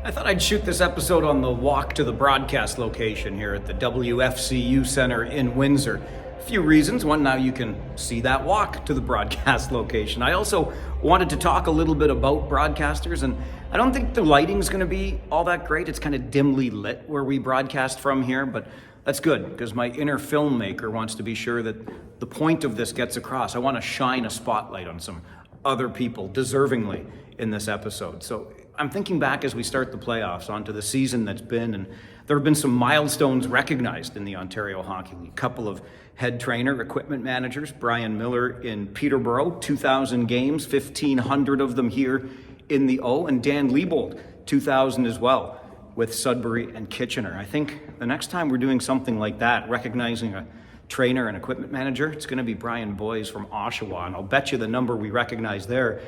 I thought I'd shoot this episode on the walk to the broadcast location here at the WFCU Center in Windsor. A few reasons. One, now you can see that walk to the broadcast location. I also wanted to talk a little bit about broadcasters, and I don't think the lighting's going to be all that great. It's kind of dimly lit where we broadcast from here, but that's good because my inner filmmaker wants to be sure that the point of this gets across. I want to shine a spotlight on some other people deservingly in this episode. So I'm thinking back as we start the playoffs onto the season that's been, and there have been some milestones recognized in the Ontario Hockey League. A couple of head trainer, equipment managers, Brian Miller in Peterborough, 2,000 games, 1,500 of them here in the O, and Dan Liebold, 2,000 as well with Sudbury and Kitchener. I think the next time we're doing something like that, recognizing a trainer and equipment manager, it's going to be Brian Boyes from Oshawa, and I'll bet you the number we recognize there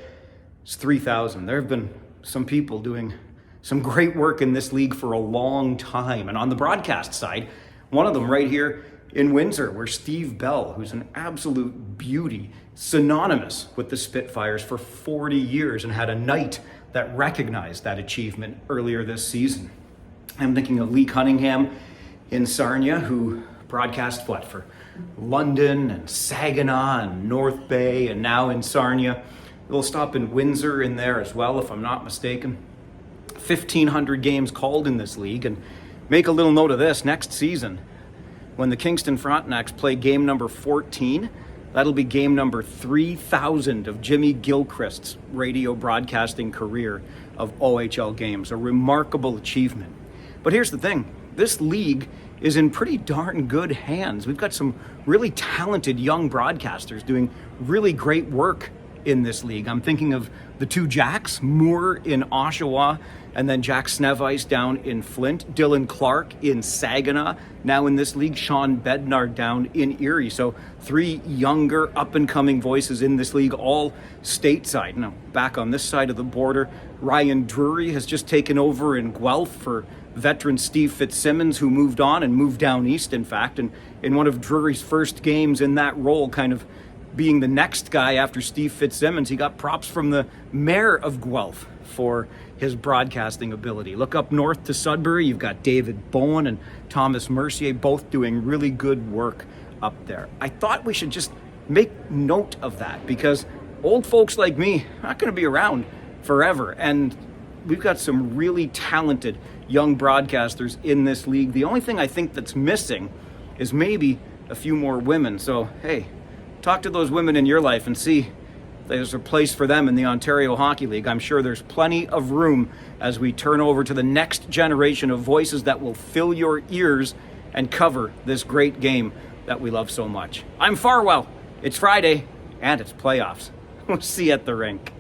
is 3,000. There have been some people doing some great work in this league for a long time. And on the broadcast side, one of them right here in Windsor, where Steve Bell, who's an absolute beauty, synonymous with the Spitfires for 40 years and had a night that recognized that achievement earlier this season. I'm thinking of Lee Cunningham in Sarnia, who broadcast for London and Saginaw and North Bay and now in Sarnia. They'll stop in Windsor in there as well, if I'm not mistaken. 1,500 games called in this league. And make a little note of this, next season, when the Kingston Frontenacs play game number 14, that'll be game number 3,000 of Jimmy Gilchrist's radio broadcasting career of OHL games. A remarkable achievement. But here's the thing, this league is in pretty darn good hands. We've got some really talented young broadcasters doing really great work in this league. I'm thinking of the two Jacks, Moore in Oshawa, and then Jack Snevice down in Flint, Dylan Clark in Saginaw, now in this league, Sean Bednard down in Erie. So three younger up-and-coming voices in this league, all stateside. Now, back on this side of the border, Ryan Drury has just taken over in Guelph for veteran Steve Fitzsimmons, who moved on and moved down east, in fact, and in one of Drury's first games in that role, kind of being the next guy after Steve Fitzsimmons, he got props from the mayor of Guelph for his broadcasting ability. Look up north to Sudbury, you've got David Bowen and Thomas Mercier, both doing really good work up there. I thought we should just make note of that because old folks like me are not going to be around forever, and we've got some really talented young broadcasters in this league. The only thing I think that's missing is maybe a few more women. So, hey, talk to those women in your life and see if there's a place for them in the Ontario Hockey League. I'm sure there's plenty of room as we turn over to the next generation of voices that will fill your ears and cover this great game that we love so much. I'm Farwell. It's Friday, and it's playoffs. We'll see you at the rink.